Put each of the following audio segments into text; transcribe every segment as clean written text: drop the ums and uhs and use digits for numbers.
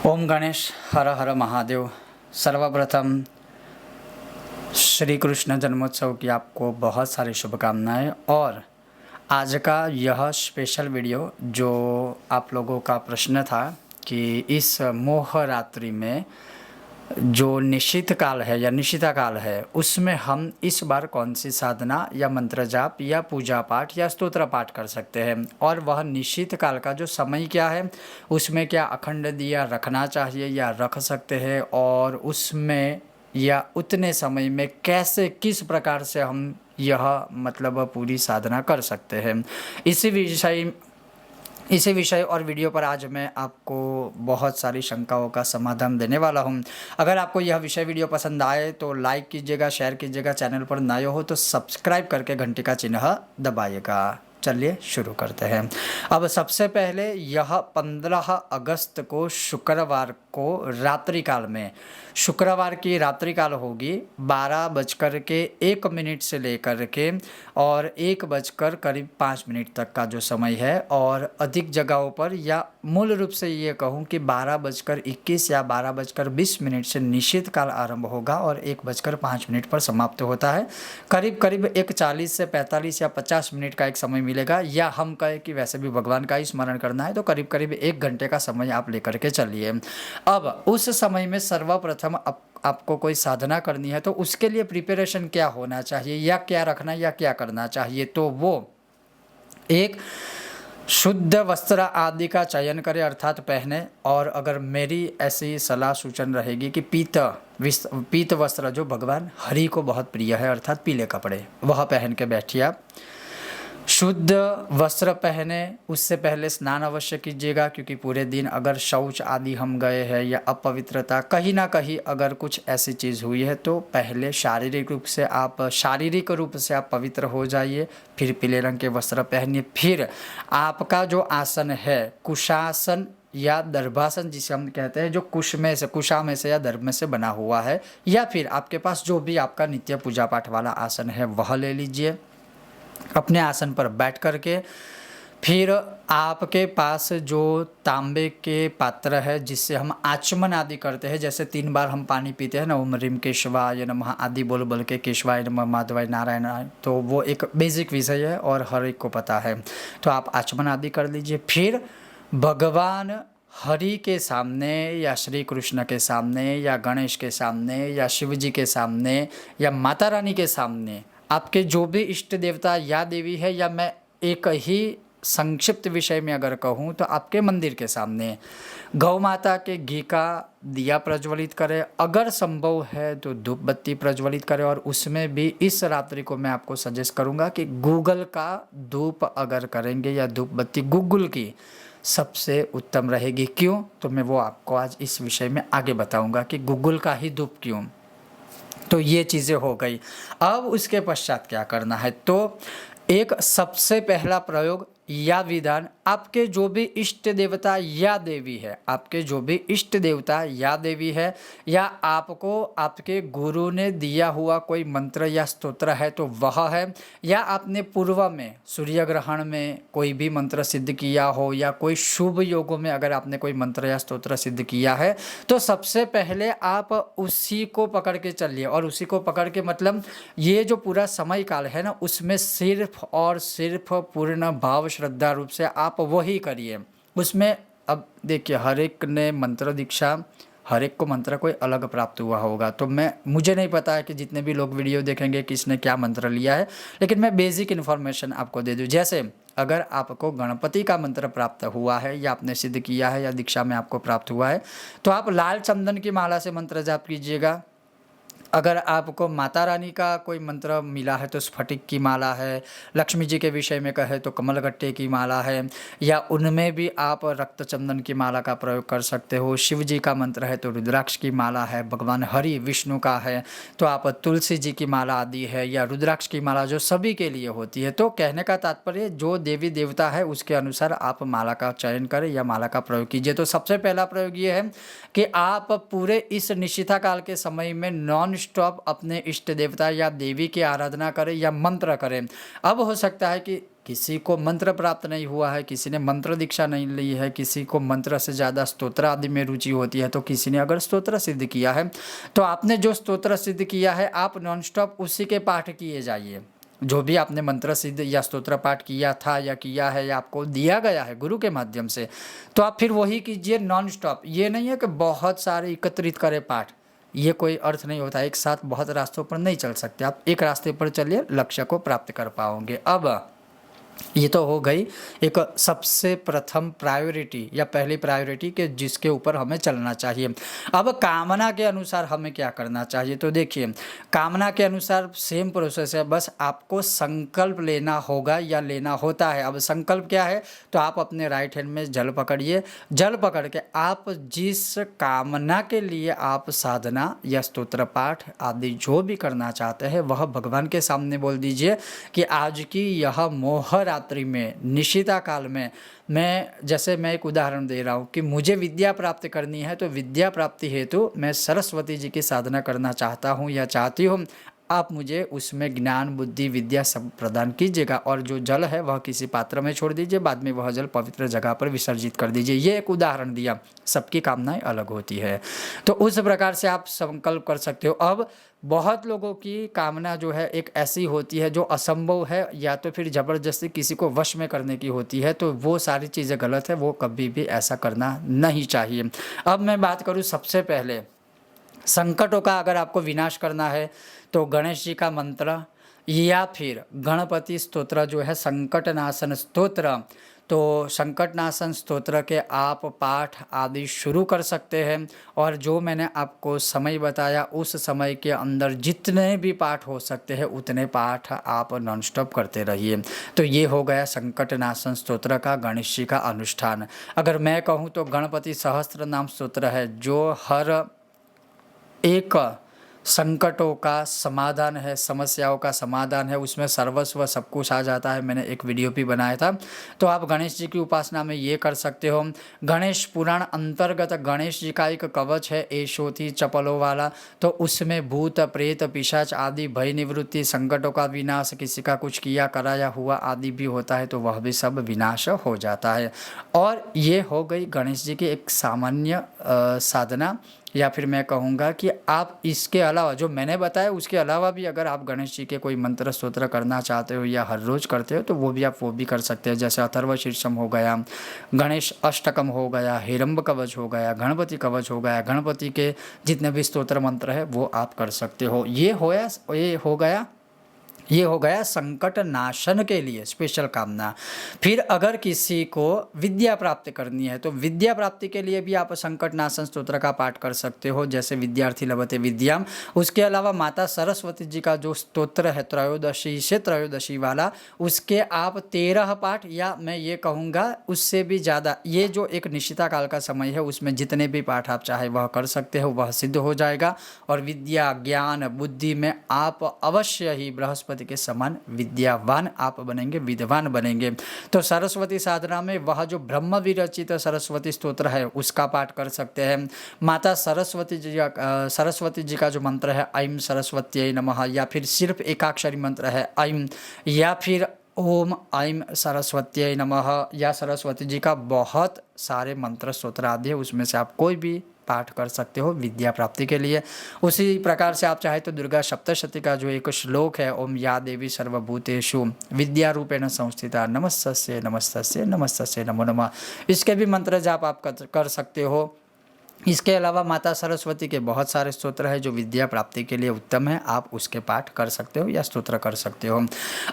ओम गणेश हर हर महादेव। सर्वप्रथम श्री कृष्ण जन्मोत्सव की आपको बहुत सारी शुभकामनाएं। और आज का यह स्पेशल वीडियो जो आप लोगों का प्रश्न था कि इस मोह रात्रि में जो निशित काल है या निशिता काल है उसमें हम इस बार कौन सी साधना या मंत्र जाप या पूजा पाठ या स्तोत्र पाठ कर सकते हैं, और वह निशित काल का जो समय क्या है, उसमें क्या अखंड दिया रखना चाहिए या रख सकते हैं, और उसमें या उतने समय में कैसे किस प्रकार से हम यह मतलब पूरी साधना कर सकते हैं। इसी विषय और वीडियो पर आज मैं आपको बहुत सारी शंकाओं का समाधान देने वाला हूं। अगर आपको यह विषय वीडियो पसंद आए तो लाइक कीजिएगा, शेयर कीजिएगा, चैनल पर नए हो तो सब्सक्राइब करके घंटी का चिन्ह दबाइएगा। चलिए शुरू करते हैं। अब सबसे पहले यह 15 अगस्त को शुक्रवार को रात्रि काल में, शुक्रवार की रात्रि काल होगी 12:01 से लेकर के और 1:5 तक का जो समय है। और अधिक जगहों पर या मूल रूप से ये कहूँ कि 12:21 या 12:20 से निश्चित काल आरंभ होगा और 1:05 पर समाप्त होता है। करीब करीब 1:40 से 45 या 50 मिनट का एक समय मिलेगा, या हम कहें कि वैसे भी भगवान का ही स्मरण करना है तो करीब करीब 1 घंटे का समय आप लेकर के चलिए। अब उस समय में सर्वप्रथम आपको कोई साधना करनी है तो उसके लिए प्रिपरेशन क्या होना चाहिए या क्या रखना या क्या करना चाहिए, तो वो एक शुद्ध वस्त्र आदि का चयन करें अर्थात पहने। और अगर मेरी ऐसी सलाह सूचन रहेगी कि पीत वस्त्र जो भगवान हरि को बहुत प्रिय है अर्थात पीले कपड़े, वह पहन के बैठिए आप। शुद्ध वस्त्र पहने, उससे पहले स्नान अवश्य कीजिएगा, क्योंकि पूरे दिन अगर शौच आदि हम गए हैं या अपवित्रता कहीं ना कहीं अगर कुछ ऐसी चीज़ हुई है तो पहले शारीरिक रूप से आप पवित्र हो जाइए, फिर पीले रंग के वस्त्र पहनिए। फिर आपका जो आसन है कुशासन या दर्भासन जिसे हम कहते हैं, जो कुशा में से या दर्भ में से बना हुआ है, या फिर आपके पास जो भी आपका नित्य पूजा पाठ वाला आसन है वह ले लीजिए। अपने आसन पर बैठ करके फिर आपके पास जो तांबे के पात्र है जिससे हम आचमन आदि करते हैं, जैसे 3 बार हम पानी पीते हैं ना, ओम ह्रीम केशवाय नमः आदि बोल बोल के, केशवाय नमः माधवाय नारायण, तो वो एक बेसिक विषय है और हर एक को पता है। तो आप आचमन आदि कर लीजिए। फिर भगवान हरि के सामने या श्री कृष्ण के सामने या गणेश के सामने या शिव जी के सामने या माता रानी के सामने, आपके जो भी इष्ट देवता या देवी है, या मैं एक ही संक्षिप्त विषय में अगर कहूँ तो आपके मंदिर के सामने गौ माता के घी का दिया प्रज्वलित करें। अगर संभव है तो धूप बत्ती प्रज्वलित करें, और उसमें भी इस रात्रि को मैं आपको सजेस्ट करूँगा कि गूगल का धूप अगर करेंगे या धूप बत्ती गूगल की सबसे उत्तम रहेगी। क्यों, तो मैं वो आपको आज इस विषय में आगे बताऊँगा कि गूगल का ही धूप क्यों। तो ये चीज़ें हो गई। अब उसके पश्चात क्या करना है, तो एक सबसे पहला प्रयोग या विधान, आपके जो भी इष्ट देवता या देवी है, आपके जो भी इष्ट देवता या देवी है, या आपको आपके गुरु ने दिया हुआ कोई मंत्र या स्तोत्र है तो वह है, या आपने पूर्व में सूर्य ग्रहण में कोई भी मंत्र सिद्ध किया हो, या कोई शुभ योगों में अगर आपने कोई मंत्र या स्तोत्र सिद्ध किया है, तो सबसे पहले आप उसी को पकड़ के चलिए। और उसी को पकड़ के मतलब ये जो पूरा समय काल है ना, उसमें सिर्फ और सिर्फ पूर्ण भाव श्रद्धा रूप से आप वही करिए। उसमें अब देखिए, हर एक ने मंत्र दीक्षा, हर एक को मंत्र कोई अलग प्राप्त हुआ होगा, तो मुझे नहीं पता है कि जितने भी लोग वीडियो देखेंगे किसने क्या मंत्र लिया है, लेकिन मैं बेसिक इन्फॉर्मेशन आपको दे दूं। जैसे अगर आपको गणपति का मंत्र प्राप्त हुआ है या आपने सिद्ध किया है या दीक्षा में आपको प्राप्त हुआ है, तो आप लाल चंदन की माला से मंत्र जाप कीजिएगा। अगर आपको माता रानी का कोई मंत्र मिला है तो स्फटिक की माला है, लक्ष्मी जी के विषय में कहे तो कमलगट्टे की माला है, या उनमें भी आप रक्त चंदन की माला का प्रयोग कर सकते हो। शिव जी का मंत्र है तो रुद्राक्ष की माला है, भगवान हरि विष्णु का है तो आप तुलसी जी की माला आदि है, या रुद्राक्ष की माला जो सभी के लिए होती है। तो कहने का तात्पर्य जो देवी देवता है उसके अनुसार आप माला का चयन करें या माला का प्रयोग कीजिए। तो सबसे पहला प्रयोग ये है कि आप पूरे इस निशिता काल के समय में नॉन स्टॉप अपने इष्ट देवता या देवी की आराधना करें या मंत्र करें। अब हो सकता है कि किसी को मंत्र प्राप्त नहीं हुआ है, किसी ने मंत्र दीक्षा नहीं ली है, किसी को मंत्र से ज़्यादा स्तोत्र आदि में रुचि होती है, तो किसी ने अगर स्तोत्र सिद्ध किया है तो आपने जो स्तोत्र सिद्ध किया है आप नॉन स्टॉप उसी के पाठ किए जाइए। जो भी आपने मंत्र सिद्ध या स्तोत्र पाठ किया था या किया है या आपको दिया गया है गुरु के माध्यम से, तो आप फिर वही कीजिए नॉन स्टॉप। ये नहीं है कि बहुत सारे एकत्रित करें पाठ, ये कोई अर्थ नहीं होता। एक साथ बहुत रास्तों पर नहीं चल सकते, आप एक रास्ते पर चलिए, लक्ष्य को प्राप्त कर पाओगे। अब ये तो हो गई एक सबसे प्रथम प्रायोरिटी या पहली प्रायोरिटी के जिसके ऊपर हमें चलना चाहिए। अब कामना के अनुसार हमें क्या करना चाहिए, तो देखिए कामना के अनुसार सेम प्रोसेस है, बस आपको संकल्प लेना होगा या लेना होता है। अब संकल्प क्या है, तो आप अपने राइट हैंड में जल पकड़िए, जल पकड़ के आप जिस कामना के लिए आप साधना या स्तोत्र पाठ आदि जो भी करना चाहते हैं वह भगवान के सामने बोल दीजिए कि आज की यह मोह रात्रि में निशिता काल में मैं एक उदाहरण दे रहा हूँ कि मुझे विद्या प्राप्त करनी है, तो विद्या प्राप्ति हेतु मैं सरस्वती जी की साधना करना चाहता हूँ या चाहती हूँ। आप मुझे उसमें ज्ञान बुद्धि विद्या सब प्रदान कीजिएगा, और जो जल है वह किसी पात्र में छोड़ दीजिए, बाद में वह जल पवित्र जगह पर विसर्जित कर दीजिए। ये एक उदाहरण दिया, सबकी कामनाएं अलग होती है, तो उस प्रकार से आप संकल्प कर सकते हो। अब बहुत लोगों की कामना जो है एक ऐसी होती है जो असंभव है या तो फिर ज़बरदस्ती किसी को वश में करने की होती है, तो वो सारी चीज़ें गलत है, वो कभी भी ऐसा करना नहीं चाहिए। अब मैं बात करूँ सबसे पहले संकटों का, अगर आपको विनाश करना है तो गणेश जी का मंत्र या फिर गणपति स्तोत्र जो है संकट नाशन स्तोत्र, तो संकट नाशन स्तोत्र के आप पाठ आदि शुरू कर सकते हैं। और जो मैंने आपको समय बताया उस समय के अंदर जितने भी पाठ हो सकते हैं उतने पाठ आप नॉन स्टॉप करते रहिए। तो ये हो गया संकट नाशन स्तोत्र का गणेश जी का अनुष्ठान। अगर मैं कहूँ तो गणपति सहस्त्र नाम स्तोत्र है जो हर एक संकटों का समाधान है, समस्याओं का समाधान है, उसमें सर्वस्व सब कुछ आ जाता है। मैंने एक वीडियो भी बनाया था, तो आप गणेश जी की उपासना में ये कर सकते हो। गणेश पुराण अंतर्गत गणेश जी का एक कवच है एशोथी चपलों वाला, तो उसमें भूत प्रेत पिशाच आदि भय निवृत्ति, संकटों का विनाश, किसी का कुछ किया कराया हुआ आदि भी होता है तो वह भी सब विनाश हो जाता है। और ये हो गई गणेश जी की एक सामान्य साधना, या फिर मैं कहूँगा कि आप इसके अलावा जो मैंने बताया उसके अलावा भी अगर आप गणेश जी के कोई मंत्र स्तोत्र करना चाहते हो या हर रोज़ करते हो तो वो भी कर सकते हैं। जैसे अथर्व शीर्षम हो गया, गणेश अष्टकम हो गया, हिरंब कवच हो गया, गणपति कवच हो गया, गणपति के जितने भी स्तोत्र मंत्र है वो आप कर सकते हो। ये हो गया संकट नाशन के लिए स्पेशल कामना। फिर अगर किसी को विद्या प्राप्त करनी है तो विद्या प्राप्ति के लिए भी आप संकट नाशन स्तोत्र का पाठ कर सकते हो, जैसे विद्यार्थी लभते विद्याम। उसके अलावा माता सरस्वती जी का जो स्तोत्र है त्रयोदशी से त्रयोदशी वाला, उसके आप 13 पाठ, या मैं ये कहूँगा उससे भी ज़्यादा, ये जो एक निशिता काल का समय है उसमें जितने भी पाठ आप चाहे वह कर सकते हो, वह सिद्ध हो जाएगा। और विद्या ज्ञान बुद्धि में आप अवश्य ही बृहस्पति के समान विद्यावान आप बनेंगे, विद्वान बनेंगे। तो सरस्वती साधना में वह जो ब्रह्म विरचित सरस्वती स्तोत्र है उसका पाठ कर सकते हैं। माता सरस्वती जी का जो मंत्र है ऐं सरस्वत्यै नमः, या फिर सिर्फ एकाक्षरी मंत्र है ऐं, या फिर ओम ऐं सरस्वत्यै नमः, या सरस्वती जी का बहुत सारे मंत्र स्तोत्र आदि है, उसमें से आप कोई भी पाठ कर सकते हो विद्या प्राप्ति के लिए। उसी प्रकार से आप चाहे तो दुर्गा सप्तशती का जो एक श्लोक है ओम या देवी सर्वभूतेषु विद्या रूपेण संस्थिता नमस्तस्यै नमस्तस्यै नमस्तस्यै नमो नमः, इसके भी मंत्र जाप आप कर सकते हो। इसके अलावा माता सरस्वती के बहुत सारे स्तोत्र हैं जो विद्या प्राप्ति के लिए उत्तम है, आप उसके पाठ कर सकते हो या स्तोत्र कर सकते हो।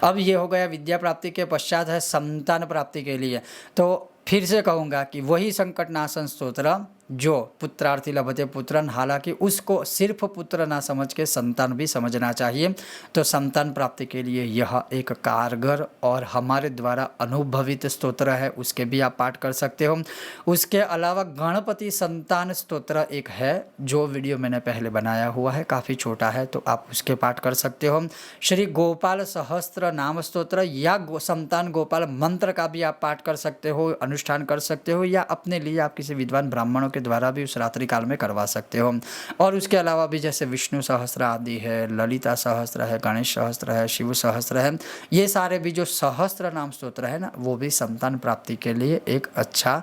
अब ये हो गया विद्या प्राप्ति के पश्चात है संतान प्राप्ति के लिए। तो फिर से कहूँगा कि वही संकट नाशन स्तोत्र जो पुत्रार्थी लभते पुत्रन, हालांकि उसको सिर्फ पुत्र ना समझ के संतान भी समझना चाहिए। तो संतान प्राप्ति के लिए यह एक कारगर और हमारे द्वारा अनुभवित स्तोत्र है, उसके भी आप पाठ कर सकते हो। उसके अलावा गणपति संतान स्तोत्र एक है जो वीडियो मैंने पहले बनाया हुआ है, काफ़ी छोटा है, तो आप उसके पाठ कर सकते हो। श्री गोपाल सहस्त्र नाम स्तोत्र या संतान गोपाल मंत्र का भी आप पाठ कर सकते हो, अनुष्ठान कर सकते हो, या अपने लिए आप किसी विद्वान ब्राह्मणों के द्वारा भी उस रात्रि काल में करवा सकते हो। और उसके अलावा भी जैसे विष्णु सहस्त्र आदि है, ललिता सहस्त्र है, गणेश सहस्त्र है, शिव सहस्त्र है, ये सारे भी जो सहस्त्र नाम स्तोत्र है ना, वो भी संतान प्राप्ति के लिए एक अच्छा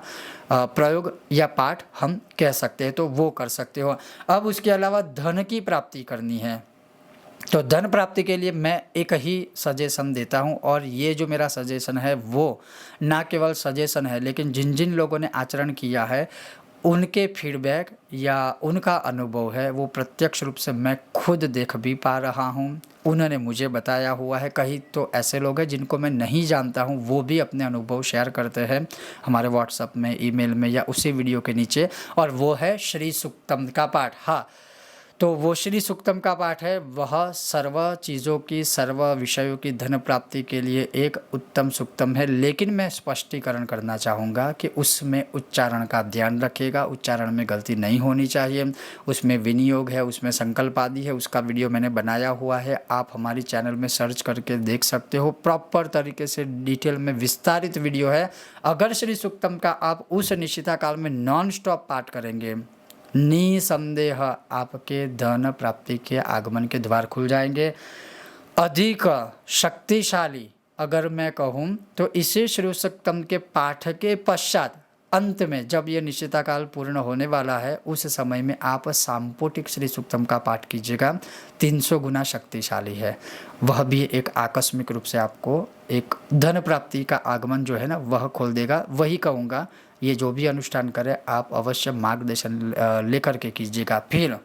प्रयोग या पाठ हम कह सकते हैं, तो वो कर सकते हो। अब उसके अलावा धन की प्राप्ति करनी है तो धन प्राप्ति के लिए मैं एक ही सजेशन देता हूँ, और ये जो मेरा सजेशन है वो ना केवल सजेशन है, लेकिन जिन जिन लोगों ने आचरण किया है उनके फीडबैक या उनका अनुभव है वो प्रत्यक्ष रूप से मैं खुद देख भी पा रहा हूँ, उन्होंने मुझे बताया हुआ है। कहीं तो ऐसे लोग हैं जिनको मैं नहीं जानता हूँ, वो भी अपने अनुभव शेयर करते हैं हमारे व्हाट्सएप में, ईमेल में या उसी वीडियो के नीचे, और वो है श्री सूक्तम का पाठ। हाँ, तो वो श्री सूक्तम का पाठ है, वह सर्व चीज़ों की, सर्व विषयों की धन प्राप्ति के लिए एक उत्तम सूक्तम है। लेकिन मैं स्पष्टीकरण करना चाहूँगा कि उसमें उच्चारण का ध्यान रखिएगा, उच्चारण में गलती नहीं होनी चाहिए। उसमें विनियोग है, उसमें संकल्प आदि है, उसका वीडियो मैंने बनाया हुआ है, आप हमारी चैनल में सर्च करके देख सकते हो। प्रॉपर तरीके से डिटेल में विस्तारित वीडियो है। अगर श्री सूक्तम का आप उस निशिता काल में नॉन स्टॉप पाठ करेंगे, निसंदेह आपके धन प्राप्ति के आगमन के द्वार खुल जाएंगे। अधिक शक्तिशाली अगर मैं कहूँ तो इसी श्री सूक्तम के पाठ के पश्चात अंत में जब ये निश्चिता काल पूर्ण होने वाला है, उस समय में आप सांपुटिक श्री सूक्तम का पाठ कीजिएगा, 300 गुना शक्तिशाली है। वह भी एक आकस्मिक रूप से आपको एक धन प्राप्ति का आगमन जो है ना वह खोल देगा। वही कहूँगा, ये जो भी अनुष्ठान करें आप अवश्य मार्गदर्शन लेकर के कीजिएगा। फिर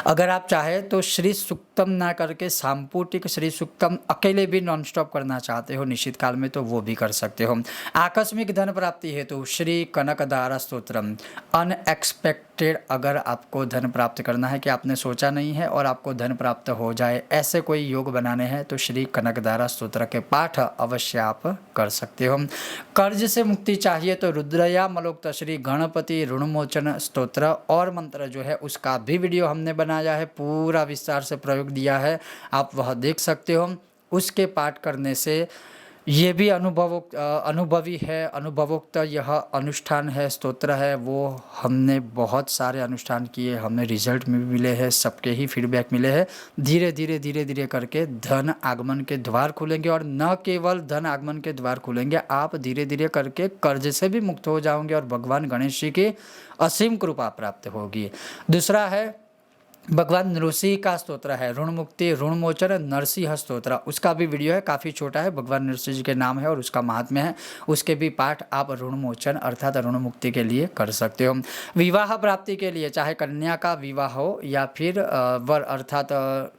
अगर आप चाहें तो श्री सूक्तम ना करके सांपुटिक श्री सूक्तम अकेले भी नॉन स्टॉप करना चाहते हो निश्चित काल में, तो वो भी कर सकते हो। आकस्मिक धन प्राप्ति हेतु श्री कनकधारा स्तोत्रम, अनएक्सपेक्टेड अगर आपको धन प्राप्त करना है कि आपने सोचा नहीं है और आपको धन प्राप्त हो जाए, ऐसे कोई योग बनाने हैं तो श्री कनकधारा स्तोत्र के पाठ अवश्य आप कर सकते हो। कर्ज से मुक्ति चाहिए तो रुद्रया मलोक्त श्री गणपति ऋणमोचन स्तोत्र और मंत्र जो है उसका भी वीडियो हमने बनाया है, पूरा विस्तार से प्रयोग दिया है, आप वह देख सकते हो। उसके पाठ करने से ये भी अनुभवी है, अनुभवोक्त यह अनुष्ठान है, स्तोत्र है, वो हमने बहुत सारे अनुष्ठान किए, हमें रिजल्ट में भी मिले हैं, सबके ही फीडबैक मिले हैं। धीरे धीरे करके धन आगमन के द्वार खुलेंगे, और न केवल धन आगमन के द्वार खुलेंगे, आप धीरे धीरे करके कर्ज से भी मुक्त हो जाओगे और भगवान गणेश जी की असीम कृपा प्राप्त होगी। दूसरा है भगवान नृसिंह का स्तोत्र है, ऋण मुक्ति ऋणमोचन नरसिंह स्तोत्र, उसका भी वीडियो है, काफ़ी छोटा है, भगवान नृसिंह जी के नाम है और उसका महात्म्य है, उसके भी पाठ आप ऋणमोचन अर्थात ऋण मुक्ति के लिए कर सकते हो। विवाह प्राप्ति के लिए चाहे कन्या का विवाह हो या फिर वर अर्थात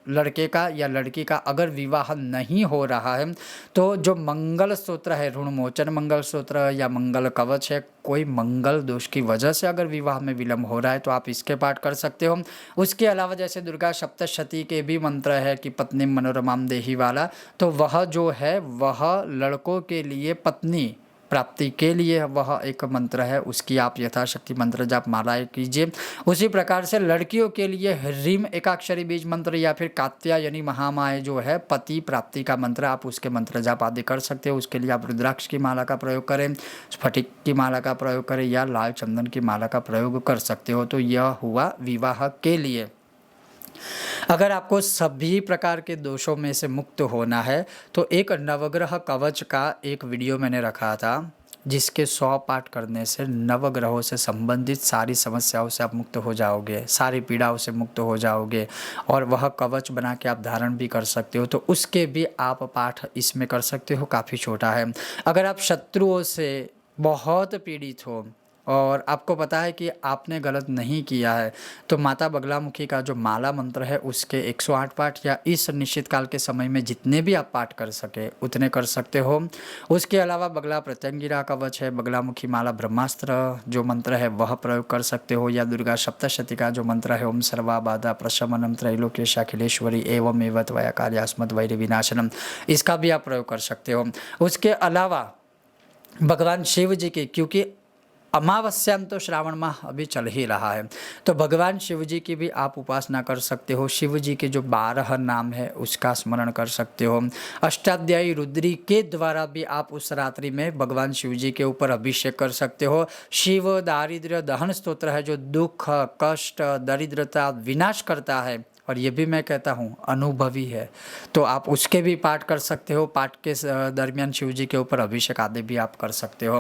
लड़के का या लड़की का अगर विवाह नहीं हो रहा है तो जो मंगल स्तोत्र है, ऋणमोचन मंगल स्तोत्र या मंगल कवच है, कोई मंगल दोष की वजह से अगर विवाह में विलम्ब हो रहा है तो आप इसके पाठ कर सकते हो। उसके अलावा जैसे दुर्गा सप्तशती के भी मंत्र है कि पत्नी मनोरमाम देही वाला, तो वह जो है वह लड़कों के लिए पत्नी प्राप्ति के लिए वह एक मंत्र है, उसकी आप यथाशक्ति मंत्र जाप मालाएं कीजिए। उसी प्रकार से लड़कियों के लिए ह्रीम एकाक्षरी बीज मंत्र या फिर कात्यायनी महामाय जो है पति प्राप्ति का मंत्र, आप उसके मंत्र जाप आदि कर सकते हो। उसके लिए आप रुद्राक्ष की माला का प्रयोग करें, स्फटिक की माला का प्रयोग करें या लाल चंदन की माला का प्रयोग कर सकते हो। तो यह हुआ विवाह के लिए। अगर आपको सभी प्रकार के दोषों में से मुक्त होना है तो एक नवग्रह कवच का एक वीडियो मैंने रखा था, जिसके 100 पाठ करने से नवग्रहों से संबंधित सारी समस्याओं से आप मुक्त हो जाओगे, सारी पीड़ाओं से मुक्त हो जाओगे, और वह कवच बना के आप धारण भी कर सकते हो। तो उसके भी आप पाठ इसमें कर सकते हो, काफ़ी छोटा है। अगर आप शत्रुओं से बहुत पीड़ित हो और आपको पता है कि आपने गलत नहीं किया है, तो माता बगलामुखी का जो माला मंत्र है उसके 108 पाठ या इस निश्चित काल के समय में जितने भी आप पाठ कर सके उतने कर सकते हो। उसके अलावा बगला प्रत्यंगिरा कवच है, बगलामुखी माला ब्रह्मास्त्र जो मंत्र है वह प्रयोग कर सकते हो, या दुर्गा सप्तशती का जो मंत्र है ओम सर्वा बाधा प्रशमनम त्रैलोक्येश अखिलेश्वरी एवं एव त्वया कार्यास्मद वैर विनाशनम, इसका भी आप प्रयोग कर सकते हो। उसके अलावा भगवान शिव जी की, क्योंकि अमावस्या में तो श्रावण माह अभी चल ही रहा है, तो भगवान शिव जी की भी आप उपासना कर सकते हो। शिव जी के जो 12 नाम है उसका स्मरण कर सकते हो। अष्टाध्यायी रुद्री के द्वारा भी आप उस रात्रि में भगवान शिव जी के ऊपर अभिषेक कर सकते हो। शिव दारिद्र्य दहन स्तोत्र है जो दुख, कष्ट, दरिद्रता विनाश करता है, और ये भी मैं कहता हूँ अनुभवी है, तो आप उसके भी पाठ कर सकते हो। पाठ के दरमियान शिव जी के ऊपर अभिषेक आदि भी आप कर सकते हो।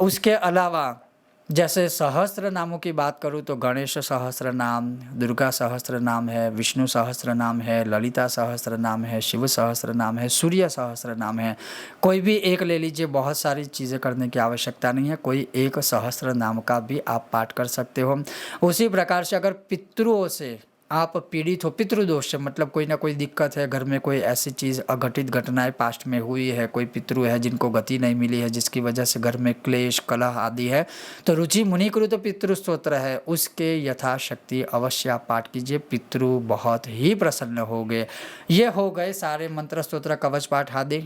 उसके अलावा जैसे सहस्त्र नामों की बात करूँ तो गणेश सहस्त्र नाम, दुर्गा सहस्त्र नाम है, विष्णु सहस्त्र नाम है, ललिता सहस्त्र नाम है, शिव सहस्त्र नाम है, सूर्य सहस्त्र नाम है। कोई भी एक ले लीजिए, बहुत सारी चीज़ें करने की आवश्यकता नहीं है, कोई एक सहस्त्र नाम का भी आप पाठ कर सकते हो। उसी प्रकार से अगर पितरों से आप पीड़ित हो, पितृदोष से मतलब कोई ना कोई दिक्कत है घर में, कोई ऐसी चीज़ अघटित घटनाएं पास्ट में हुई है, कोई पितृ है जिनको गति नहीं मिली है, जिसकी वजह से घर में क्लेश कलह आदि है, तो रुचि मुनि कृत पितृ स्तोत्र है, उसके यथाशक्ति अवश्य आप पाठ कीजिए, पितृ बहुत ही प्रसन्न हो गए। ये हो गए सारे मंत्र स्तोत्र कवच पाठ आदि।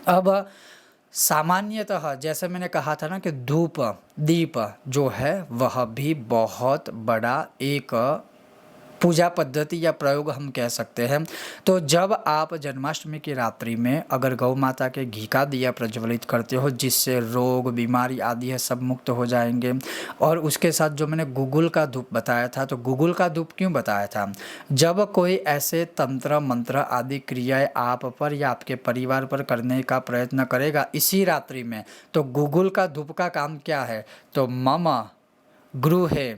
अब सामान्यतः जैसे मैंने कहा था ना कि धूप दीप जो है वह भी बहुत बड़ा एक पूजा पद्धति या प्रयोग हम कह सकते हैं। तो जब आप जन्माष्टमी की रात्रि में अगर गौ माता के घी का दिया प्रज्वलित करते हो, जिससे रोग बीमारी आदि है सब मुक्त हो जाएंगे। और उसके साथ जो मैंने गुगुल का धूप बताया था, तो गुगुल का धूप क्यों बताया था, जब कोई ऐसे तंत्र मंत्र आदि क्रियाएं आप पर या आपके परिवार पर करने का प्रयत्न करेगा इसी रात्रि में, तो गुगुल का धूप का काम क्या है, तो मम गृहे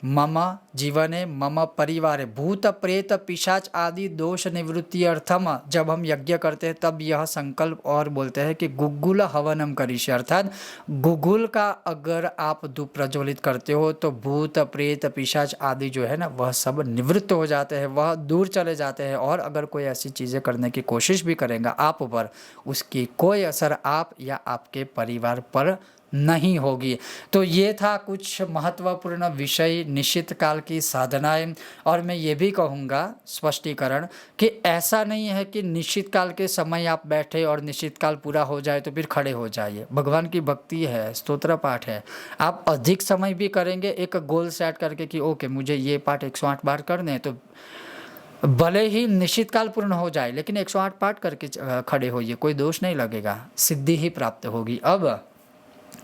मम जीवने मम परिवारे भूत प्रेत पिशाच आदि दोष निवृत्ति अर्थम जब हम यज्ञ करते हैं तब यह संकल्प और बोलते हैं कि गुगुल हवनम करिष्ये, अर्थात गुगुल का अगर आप धूप प्रज्वलित करते हो तो भूत प्रेत पिशाच आदि जो है ना वह सब निवृत्त हो जाते हैं, वह दूर चले जाते हैं। और अगर कोई ऐसी चीज़ें करने की कोशिश भी करेगा आप पर, उसकी कोई असर आप या आपके परिवार पर नहीं होगी। तो ये था कुछ महत्वपूर्ण विषय निश्चित काल की साधनाएं। और मैं ये भी कहूँगा स्पष्टीकरण कि ऐसा नहीं है कि निश्चित काल के समय आप बैठे और निश्चित काल पूरा हो जाए तो फिर खड़े हो जाइए। भगवान की भक्ति है, स्तोत्र पाठ है, आप अधिक समय भी करेंगे एक गोल सेट करके कि ओके मुझे ये पाठ 108 बार करने हैं, तो भले ही निश्चित काल पूर्ण हो जाए लेकिन 108 पाठ करके खड़े होइए, कोई दोष नहीं लगेगा, सिद्धि ही प्राप्त होगी। अब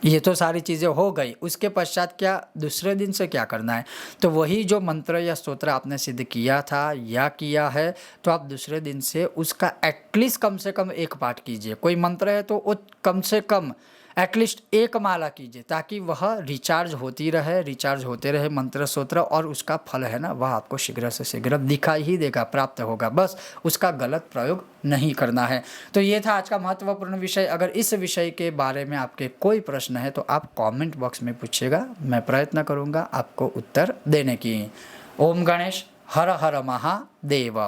ये तो सारी चीज़ें हो गई, उसके पश्चात क्या दूसरे दिन से क्या करना है, तो वही जो मंत्र या स्तोत्र आपने सिद्ध किया था या किया है, तो आप दूसरे दिन से उसका एटलीस्ट कम से कम एक पाठ कीजिए। कोई मंत्र है तो वो कम से कम एटलीस्ट एक माला कीजिए, ताकि वह रिचार्ज होती रहे, रिचार्ज होते रहे मंत्र स्तोत्र, और उसका फल है ना वह आपको शीघ्र से शीघ्र दिखाई ही देगा, प्राप्त होगा। बस उसका गलत प्रयोग नहीं करना है। तो ये था आज का महत्वपूर्ण विषय। अगर इस विषय के बारे में आपके कोई प्रश्न है तो आप कमेंट बॉक्स में पूछिएगा, मैं प्रयत्न करूँगा आपको उत्तर देने की। ओम गणेश, हर हर महादेव।